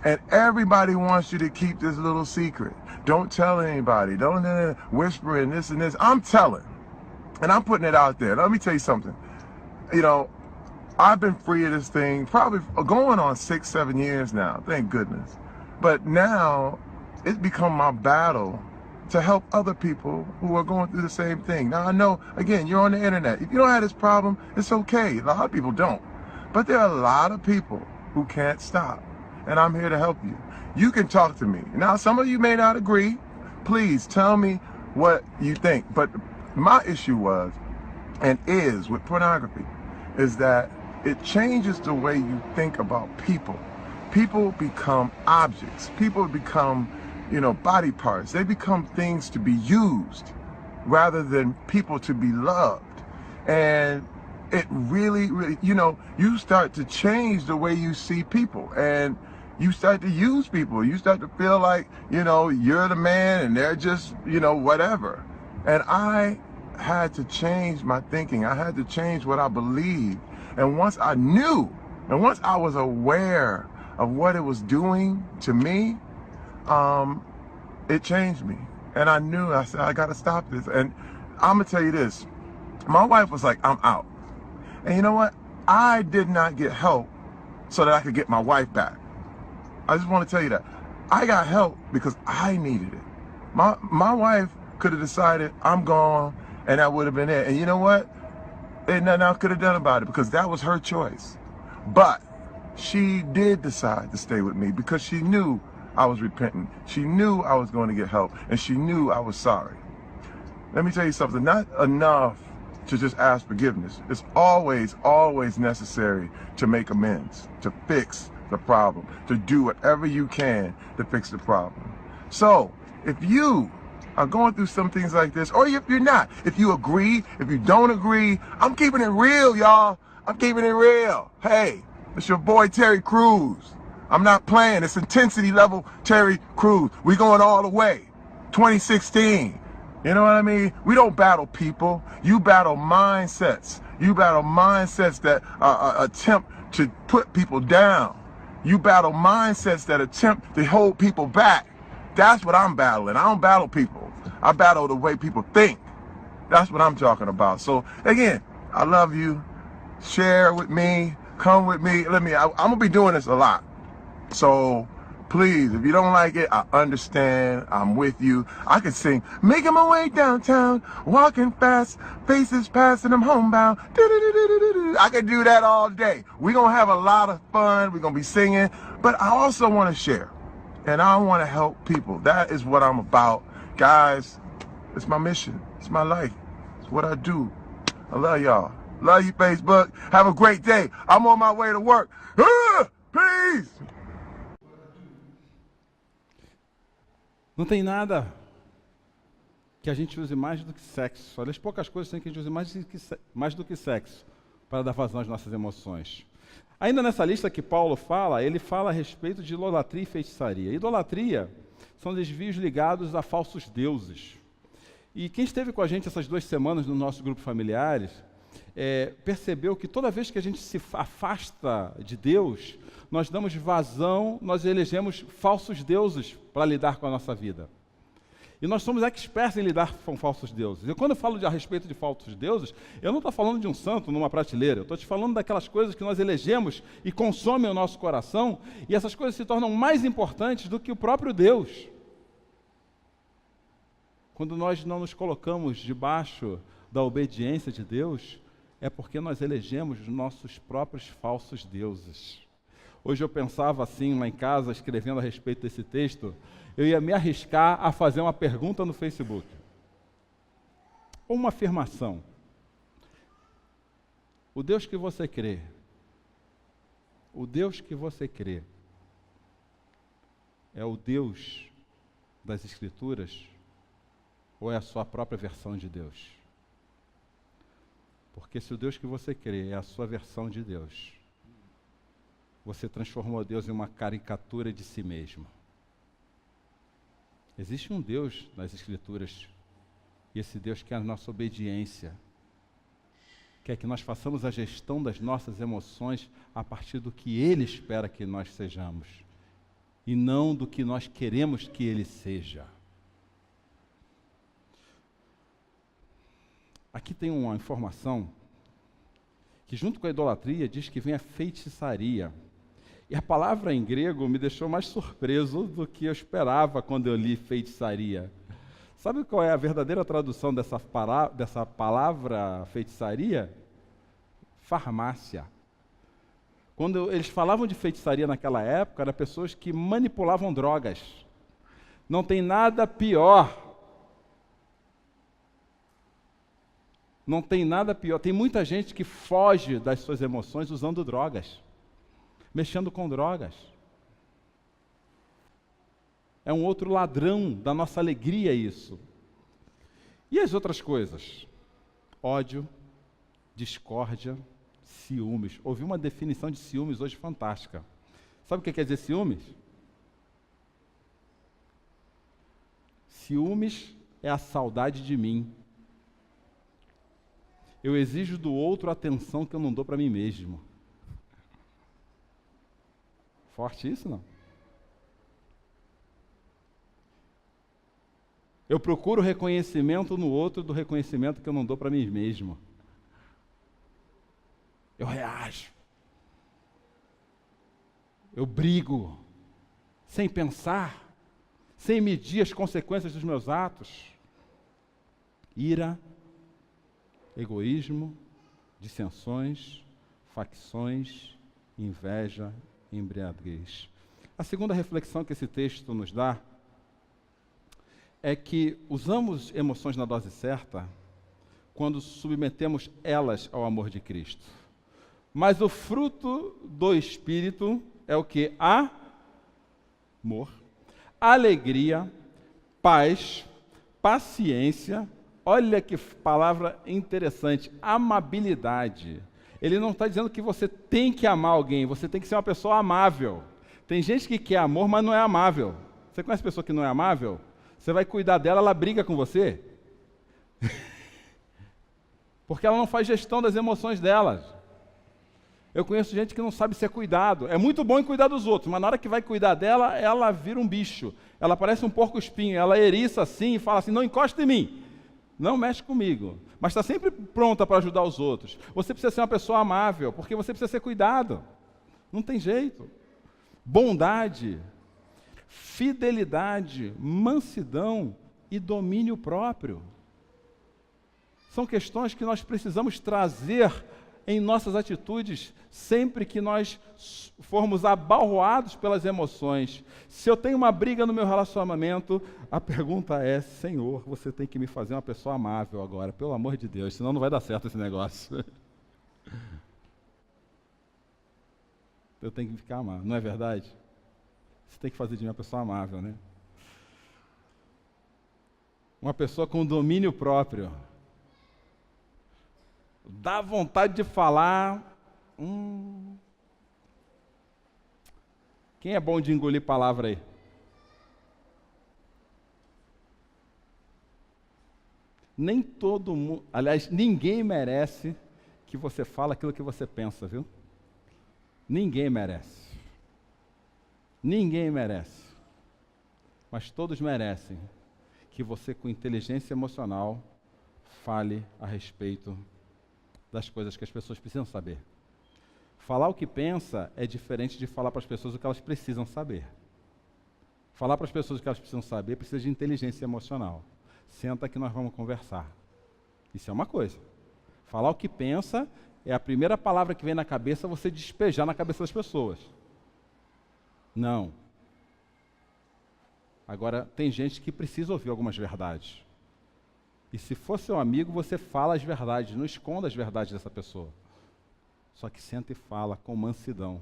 And everybody wants you to keep this little secret. Don't tell anybody. Don't whisper in this and this. I'm telling. And I'm putting it out there. Let me tell you something. You know, I've been free of this thing probably going on 6-7 years now. Thank goodness. But now it's become my battle to help other people who are going through the same thing. Now I know, again, you're on the internet. If you don't have this problem, it's okay. A lot of people don't. But there are a lot of people who can't stop. And I'm here to help you. You can talk to me. Now, some of you may not agree. Please tell me what you think. But my issue was, and is with pornography, is that it changes the way you think about people. People become objects. People become, you know, body parts. They become things to be used rather than people to be loved. And it really, really, you start to change the way you see people, and you start to use people. You start to feel like, you're the man and they're just, whatever. And I had to change my thinking. I had to change what I believed. And once I knew, and once I was aware of what it was doing to me, it changed me. And I knew, I said, I got to stop this. And I'm going to tell you this. My wife was like, I'm out. And you know what? I did not get help so that I could get my wife back. I just want to tell you that. I got help because I needed it. My wife could have decided I'm gone, and that would have been it. And you know what? Ain't nothing I could have done about it, because that was her choice. But she did decide to stay with me because she knew I was repentant. She knew I was going to get help, and she knew I was sorry. Let me tell you something. Not enough to just ask forgiveness. It's always, always necessary to make amends, to fix the problem, to do whatever you can to fix the problem. So if you are going through some things like this, or if you're not, if you agree, if you don't agree, I'm keeping it real, y'all. I'm keeping it real. Hey, it's your boy Terry Crews. I'm not playing. It's intensity level Terry Crews. We going all the way. 2016. You know what I mean? We don't battle people. You battle mindsets. You battle mindsets that attempt to put people down. You battle mindsets that attempt to hold people back. That's what I'm battling. I don't battle people. I battle the way people think. That's what I'm talking about. So again, I love you. Share with me. Come with me. I'm gonna be doing this a lot. So please, if you don't like it, I understand. I'm with you. I could sing, making my way downtown, walking fast, faces passing, I'm homebound. I could do that all day. We're going to have a lot of fun. We're going to be singing. But I also want to share. And I want to help people. That is what I'm about. Guys, it's my mission. It's my life. It's what I do. I love y'all. Love you, Facebook. Have a great day. I'm on my way to work. Peace! Não tem nada que a gente use mais do que sexo. Olha, as poucas coisas tem que a gente use mais do que sexo para dar vazão às nossas emoções. Ainda nessa lista que Paulo fala, ele fala a respeito de idolatria e feitiçaria. Idolatria são desvios ligados a falsos deuses. E quem esteve com a gente essas 2 semanas no nosso grupo familiares, percebeu que toda vez que a gente se afasta de Deus, nós damos vazão, nós elegemos falsos deuses para lidar com a nossa vida. E nós somos experts em lidar com falsos deuses. E quando eu falo a respeito de falsos deuses, eu não estou falando de um santo numa prateleira, eu estou te falando daquelas coisas que nós elegemos e consomem o nosso coração, e essas coisas se tornam mais importantes do que o próprio Deus. Quando nós não nos colocamos debaixo da obediência de Deus, é porque nós elegemos os nossos próprios falsos deuses. Hoje eu pensava assim, lá em casa, escrevendo a respeito desse texto, eu ia me arriscar a fazer uma pergunta no Facebook. Ou uma afirmação. O Deus que você crê, é o Deus das Escrituras ou é a sua própria versão de Deus? Porque se o Deus que você crê é a sua versão de Deus, você transformou Deus em uma caricatura de si mesmo. Existe um Deus nas Escrituras, e esse Deus quer a nossa obediência, quer que nós façamos a gestão das nossas emoções a partir do que Ele espera que nós sejamos, e não do que nós queremos que Ele seja. Aqui tem uma informação que, junto com a idolatria, diz que vem a feitiçaria. E a palavra em grego me deixou mais surpreso do que eu esperava quando eu li feitiçaria. Sabe qual é a verdadeira tradução dessa palavra feitiçaria? Farmácia. Quando eles falavam de feitiçaria naquela época, eram pessoas que manipulavam drogas. Não tem nada pior. Não tem nada pior. Tem muita gente que foge das suas emoções usando drogas, mexendo com drogas. É um outro ladrão da nossa alegria isso. E as outras coisas? Ódio, discórdia, ciúmes. Ouvi uma definição de ciúmes hoje fantástica. Sabe o que quer dizer ciúmes? Ciúmes é a saudade de mim. Eu exijo do outro a atenção que eu não dou para mim mesmo. Forte isso, não? Eu procuro reconhecimento no outro do reconhecimento que eu não dou para mim mesmo. Eu reajo. Eu brigo, sem pensar, sem medir as consequências dos meus atos. Ira, egoísmo, dissensões, facções, inveja, embriaguez. A segunda reflexão que esse texto nos dá é que usamos emoções na dose certa quando submetemos elas ao amor de Cristo. Mas o fruto do Espírito é o que? Amor, alegria, paz, paciência. Olha que palavra interessante, amabilidade. Ele não está dizendo que você tem que amar alguém, você tem que ser uma pessoa amável. Tem gente que quer amor, mas não é amável. Você conhece pessoa que não é amável? Você vai cuidar dela, ela briga com você. Porque ela não faz gestão das emoções dela. Eu conheço gente que não sabe ser cuidado. É muito bom em cuidar dos outros, mas na hora que vai cuidar dela, ela vira um bicho. Ela parece um porco-espinho, ela eriça assim e fala assim, não encosta em mim. Não mexe comigo. Mas está sempre pronta para ajudar os outros. Você precisa ser uma pessoa amável, porque você precisa ser cuidado. Não tem jeito. Bondade, fidelidade, mansidão e domínio próprio. São questões que nós precisamos trazer em nossas atitudes sempre que nós formos abalroados pelas emoções. Se eu tenho uma briga no meu relacionamento, a pergunta é, Senhor, você tem que me fazer uma pessoa amável agora, pelo amor de Deus, senão não vai dar certo esse negócio. Eu tenho que ficar amável, não é verdade? Você tem que fazer de mim uma pessoa amável, né? Uma pessoa com domínio próprio. Dá vontade de falar. Quem é bom de engolir palavra aí? Nem todo mundo, aliás, ninguém merece que você fale aquilo que você pensa, viu? Ninguém merece. Ninguém merece. Mas todos merecem que você, com inteligência emocional, fale a respeito das coisas que as pessoas precisam saber. Falar o que pensa é diferente de falar para as pessoas o que elas precisam saber. Falar para as pessoas o que elas precisam saber precisa de inteligência emocional. Senta que nós vamos conversar. Isso é uma coisa. Falar o que pensa é a primeira palavra que vem na cabeça, você despejar na cabeça das pessoas. Não. Agora, tem gente que precisa ouvir algumas verdades. E se for seu amigo, você fala as verdades, não esconda as verdades dessa pessoa. Só que senta e fala com mansidão,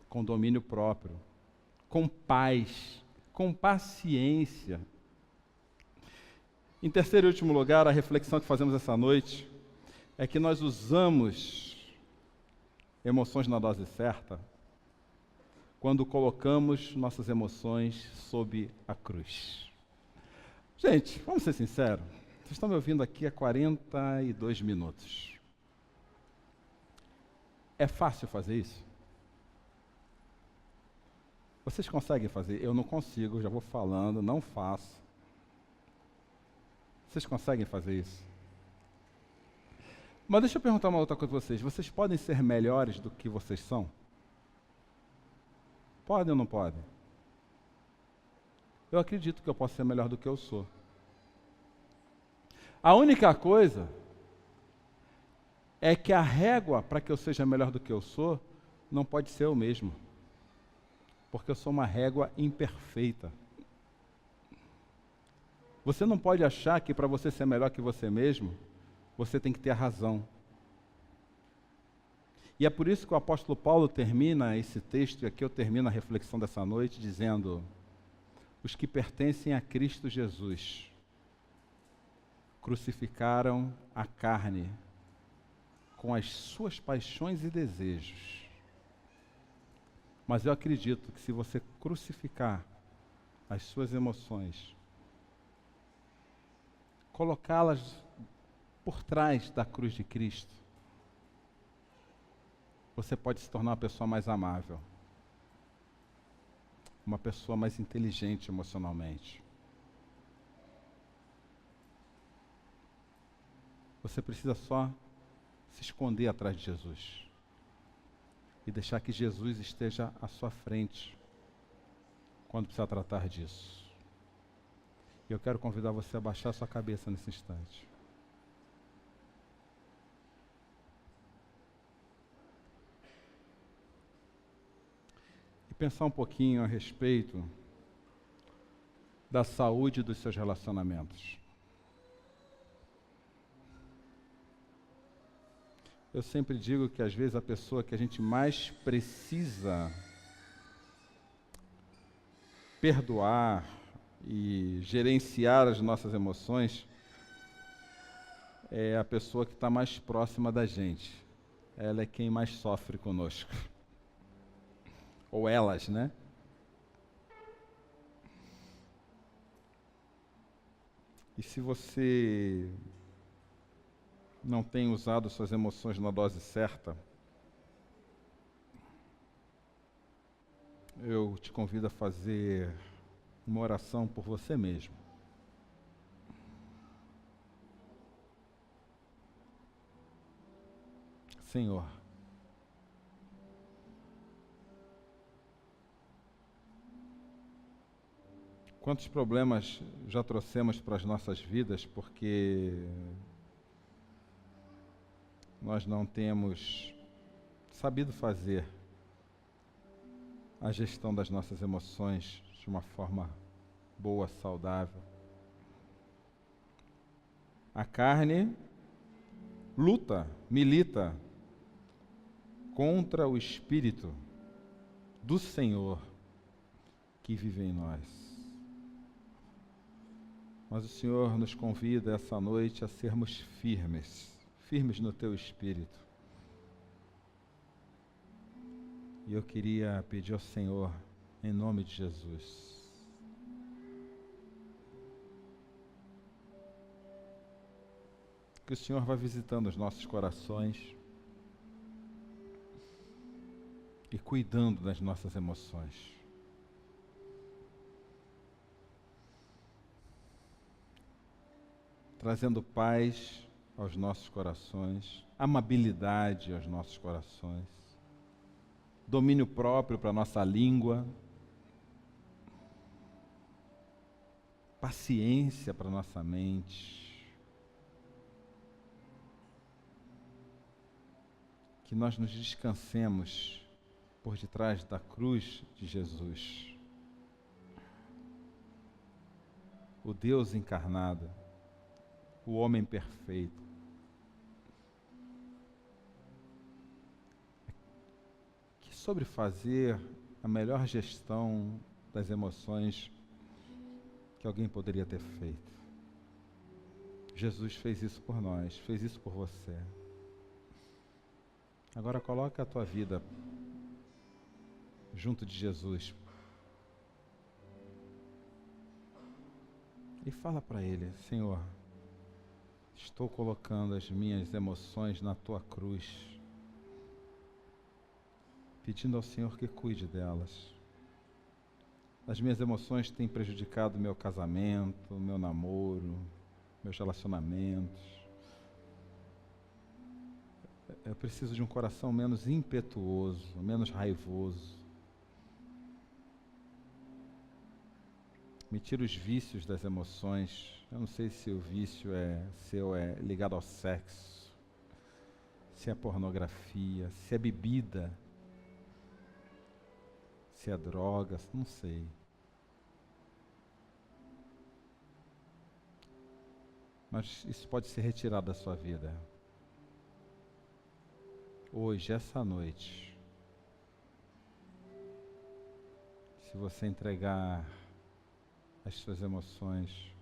com domínio próprio, com paz, com paciência. Em terceiro e último lugar, a reflexão que fazemos essa noite é que nós usamos emoções na dose certa quando colocamos nossas emoções sob a cruz. Gente, vamos ser sinceros. Vocês estão me ouvindo aqui há 42 minutos. É fácil fazer isso? Vocês conseguem fazer? Eu não consigo, já vou falando, não faço. Vocês conseguem fazer isso? Mas deixa eu perguntar uma outra coisa para vocês. Vocês podem ser melhores do que vocês são? Podem ou não podem? Eu acredito que eu posso ser melhor do que eu sou. A única coisa é que a régua para que eu seja melhor do que eu sou não pode ser eu mesmo. Porque eu sou uma régua imperfeita. Você não pode achar que para você ser melhor que você mesmo, você tem que ter a razão. E é por isso que o apóstolo Paulo termina esse texto, e aqui eu termino a reflexão dessa noite, dizendo: os que pertencem a Cristo Jesus crucificaram a carne com as suas paixões e desejos. Mas eu acredito que se você crucificar as suas emoções, colocá-las por trás da cruz de Cristo, você pode se tornar uma pessoa mais amável, uma pessoa mais inteligente emocionalmente. Você precisa só se esconder atrás de Jesus e deixar que Jesus esteja à sua frente quando precisar tratar disso. E eu quero convidar você a baixar sua cabeça nesse instante. E pensar um pouquinho a respeito da saúde dos seus relacionamentos. Eu sempre digo que às vezes a pessoa que a gente mais precisa perdoar e gerenciar as nossas emoções é a pessoa que está mais próxima da gente. Ela é quem mais sofre conosco. Ou elas, né? E se você não tem usado suas emoções na dose certa, eu te convido a fazer uma oração por você mesmo. Senhor, quantos problemas já trouxemos para as nossas vidas porque nós não temos sabido fazer a gestão das nossas emoções de uma forma boa, saudável. A carne luta, milita contra o Espírito do Senhor que vive em nós. Mas o Senhor nos convida essa noite a sermos firmes no Teu Espírito. E eu queria pedir ao Senhor, em nome de Jesus, que o Senhor vá visitando os nossos corações e cuidando das nossas emoções. Trazendo paz aos nossos corações, amabilidade aos nossos corações, domínio próprio para a nossa língua, paciência para a nossa mente. Que nós nos descansemos por detrás da cruz de Jesus. O Deus encarnado, o homem perfeito. Que sobre fazer a melhor gestão das emoções que alguém poderia ter feito. Jesus fez isso por nós, fez isso por você. Agora coloca a tua vida junto de Jesus e fala para Ele: Senhor, estou colocando as minhas emoções na tua cruz, pedindo ao Senhor que cuide delas. As minhas emoções têm prejudicado meu casamento, meu namoro, meus relacionamentos. Eu preciso de um coração menos impetuoso, menos raivoso. Me tira os vícios das emoções. Eu não sei se o vício seu é ligado ao sexo, se é pornografia, se é bebida, se é drogas, não sei. Mas isso pode ser retirado da sua vida. Hoje, essa noite, se você entregar as suas emoções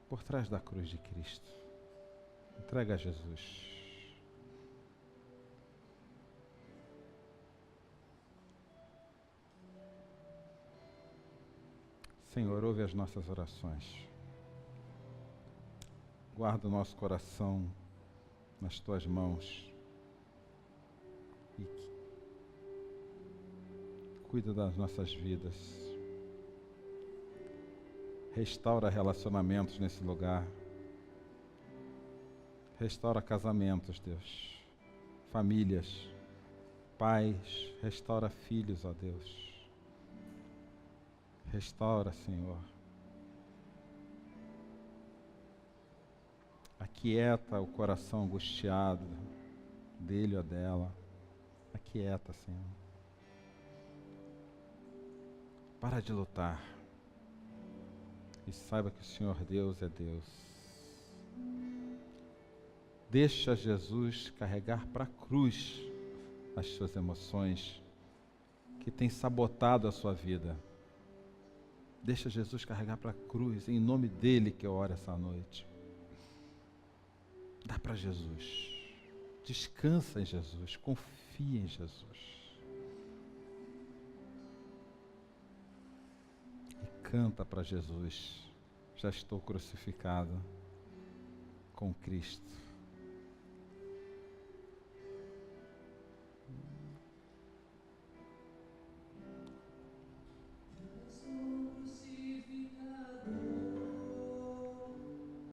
por trás da cruz de Cristo, Entrega a Jesus. Senhor, ouve as nossas orações. Guarda o nosso coração nas tuas mãos. E cuida das nossas vidas. Restaura relacionamentos nesse lugar. Restaura casamentos, Deus. Famílias. Pais. Restaura filhos, ó Deus. Restaura, Senhor. Aquieta o coração angustiado dele ou dela. Aquieta, Senhor. Para de lutar. E saiba que o Senhor Deus é Deus. Deixa Jesus carregar para a cruz as suas emoções que têm sabotado a sua vida. Deixa Jesus carregar para a cruz, em nome dele que eu oro essa noite. Dá para Jesus. Descansa em Jesus, confia em Jesus. E canta para Jesus. Já estou crucificado com Cristo.